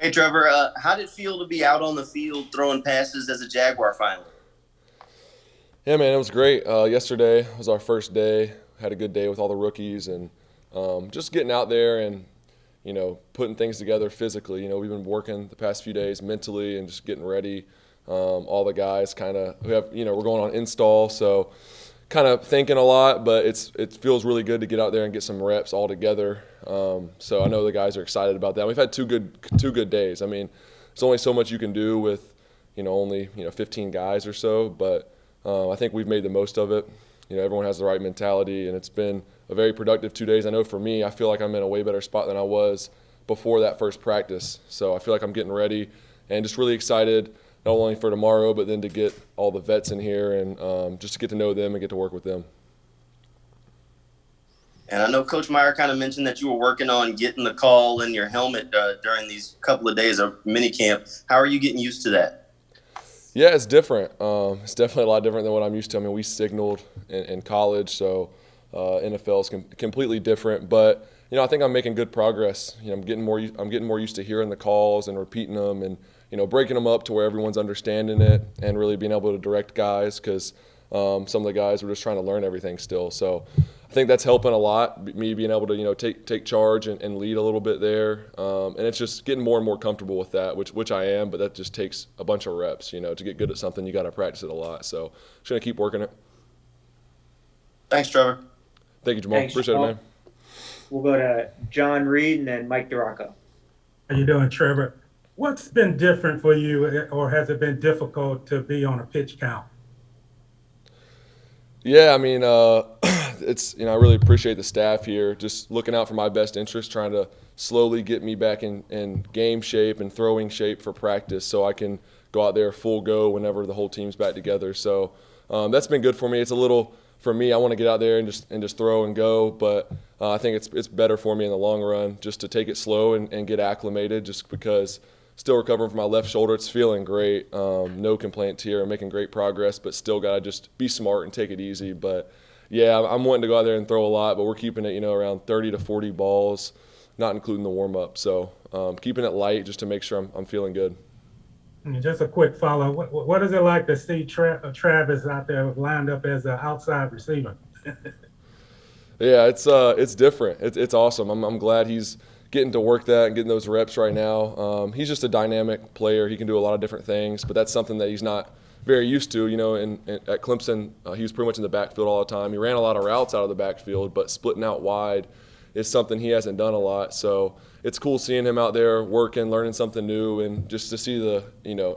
Hey, Trevor, how did it feel to be out on the field throwing passes as a Jaguar finally? Yeah, man, it was great. Yesterday was our first day. Had a good day with all the rookies and just getting out there and putting things together physically. We've been working the past few days mentally and just getting ready. All the guys kind of we have we're going on install, so kind of thinking a lot, but it feels really good to get out there and get some reps all together. So I know the guys are excited about that. We've had two good days. I mean, there's only so much you can do with only 15 guys or so, but I think we've made the most of it. Everyone has the right mentality, and it's been a very productive 2 days. I know for me, I feel like I'm in a way better spot than I was before that first practice. So I feel like I'm getting ready and just really excited, not only for tomorrow, but then to get all the vets in here and just to get to know them and get to work with them. And I know Coach Meyer kind of mentioned that you were working on getting the call in your helmet during these couple of days of minicamp. How are you getting used to that? Yeah, it's different. It's definitely a lot different than what I'm used to. I mean, we signaled in college, so NFL is completely different. But I think I'm making good progress. I'm getting more used to hearing the calls and repeating them, and breaking them up to where everyone's understanding it, and really being able to direct guys because some of the guys were just trying to learn everything still. So I think that's helping a lot. Me being able to take charge and lead a little bit there, and it's just getting more and more comfortable with that, which I am. But that just takes a bunch of reps. To get good at something, you got to practice it a lot. So just gonna keep working it. Thanks, Trevor. Thank you, Jamal. Thanks, Appreciate it, man. Jamal. We'll go to John Reed and then Mike DeRocco. How you doing, Trevor? What's been different for you, or has it been difficult to be on a pitch count? Yeah, I mean, it's I really appreciate the staff here, just looking out for my best interest, trying to slowly get me back in game shape and throwing shape for practice, so I can go out there full go whenever the whole team's back together. So that's been good for me. It's a little for me. I want to get out there and just throw and go, but I think it's better for me in the long run just to take it slow and get acclimated. Just because still recovering from my left shoulder, it's feeling great. No complaints here. I'm making great progress, but still gotta just be smart and take it easy. But yeah, I'm wanting to go out there and throw a lot, but we're keeping it around 30 to 40 balls, not including the warm up. So keeping it light just to make sure I'm feeling good. And just a quick follow. What is it like to see Travis out there lined up as an outside receiver? Yeah, it's different. It's awesome. I'm glad he's getting to work that and getting those reps right now. He's just a dynamic player. He can do a lot of different things, but that's something that he's not very used to. At Clemson, he was pretty much in the backfield all the time. He ran a lot of routes out of the backfield, but splitting out wide is something he hasn't done a lot. So it's cool seeing him out there working, learning something new, and just to see the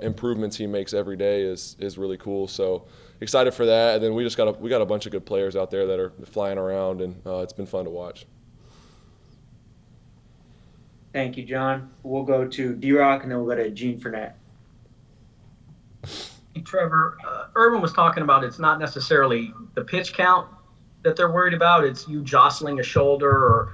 improvements he makes every day is really cool. So excited for that. And then we got a bunch of good players out there that are flying around, and it's been fun to watch. Thank you, John. We'll go to D-Rock and then we'll go to Gene Fournette. Hey, Trevor, Irvin was talking about it's not necessarily the pitch count that they're worried about. It's you jostling a shoulder or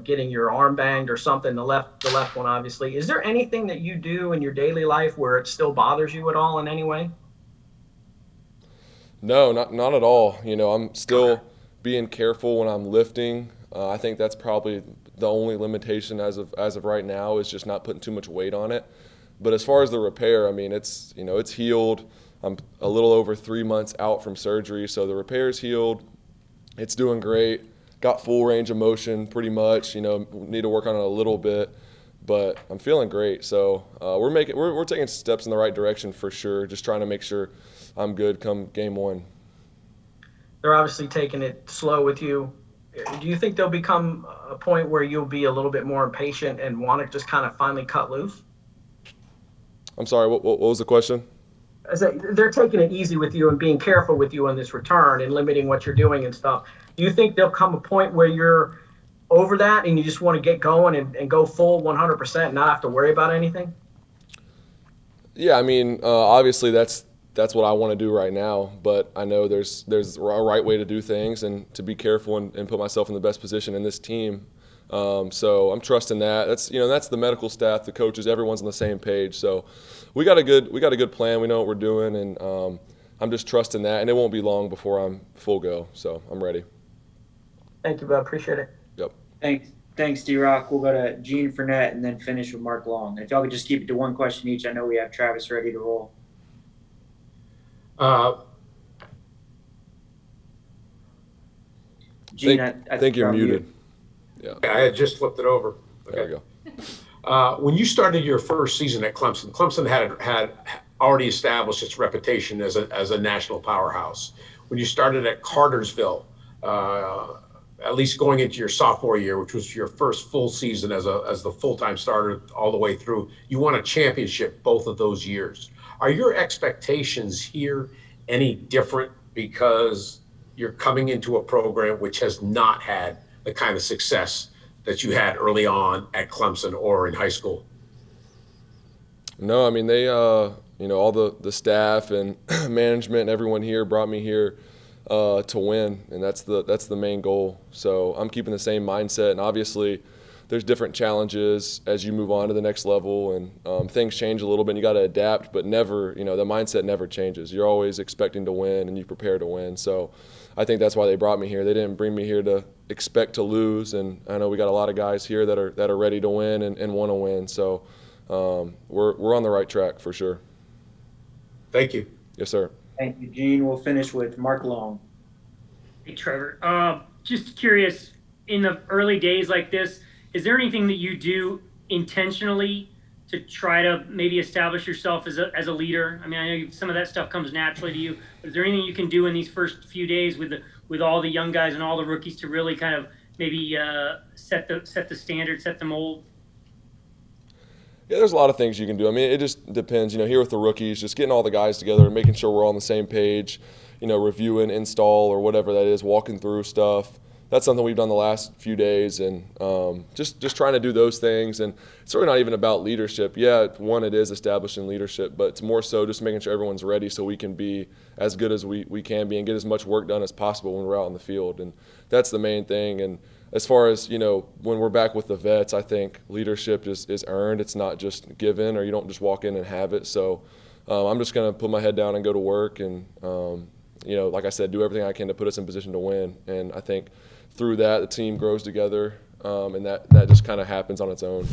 getting your arm banged or something. The left one, obviously. Is there anything that you do in your daily life where it still bothers you at all in any way? No, not at all. I'm still being careful when I'm lifting. I think that's probably the only limitation as of right now is just not putting too much weight on it. But as far as the repair, I mean, it's healed. I'm a little over 3 months out from surgery, so the repair's healed. It's doing great. Got full range of motion pretty much. Need to work on it a little bit, but I'm feeling great. So we're taking steps in the right direction for sure. Just trying to make sure I'm good come game one. They're obviously taking it slow with you. Do you think there'll become a point where you'll be a little bit more impatient and want to just kind of finally cut loose? I'm sorry. What was the question? As they're taking it easy with you and being careful with you on this return and limiting what you're doing and stuff. Do you think there'll come a point where you're over that and you just want to get going and go full 100% and not have to worry about anything? Yeah, I mean, obviously that's what I want to do right now. But I know there's a right way to do things and to be careful and put myself in the best position in this team. So I'm trusting that. That's the medical staff, the coaches, everyone's on the same page. So we got a good plan. We know what we're doing, and I'm just trusting that. And it won't be long before I'm full go. So I'm ready. Thank you, bud. Appreciate it. Yep. Thanks. Thanks, D-Rock. We'll go to Gene Fournette and then finish with Mark Long. And if y'all could just keep it to one question each, I know we have Travis ready to roll. Gene, I think you're muted. Yeah. I had just flipped it over. There we go. When you started your first season at Clemson, Clemson had already established its reputation as a national powerhouse. When you started at Cartersville, at least going into your sophomore year, which was your first full season as the full-time starter all the way through, you won a championship both of those years. Are your expectations here any different because you're coming into a program which has not had the kind of success that you had early on at Clemson or in high school? No, I mean, they, all the staff and management and everyone here brought me here to win, and that's the main goal. So I'm keeping the same mindset, and obviously there's different challenges as you move on to the next level, and things change a little bit, and you got to adapt, but never, the mindset never changes. You're always expecting to win, and you prepare to win. So I think that's why they brought me here. They didn't bring me here to expect to lose, and I know we got a lot of guys here that are ready to win and want to win. So we're on the right track for sure. Thank you. Yes, sir. Thank you, Gene. We'll finish with Mark Long. Hey, Trevor. Just curious, in the early days like this, is there anything that you do intentionally to try to maybe establish yourself as a leader? I mean, I know some of that stuff comes naturally to you, but is there anything you can do in these first few days with all the young guys and all the rookies to really kind of maybe set the standard, set the mold? Yeah, there's a lot of things you can do. I mean, it just depends. Here with the rookies, just getting all the guys together and making sure we're all on the same page, reviewing, install, or whatever that is, walking through stuff. That's something we've done the last few days, and just trying to do those things. And it's really not even about leadership. Yeah, one, it is establishing leadership, but it's more so just making sure everyone's ready so we can be as good as we can be and get as much work done as possible when we're out in the field. And that's the main thing. And as far as, when we're back with the vets, I think leadership is earned. It's not just given, or you don't just walk in and have it. So I'm just going to put my head down and go to work and, like I said, do everything I can to put us in position to win. And I think through that, the team grows together, and that just kind of happens on its own.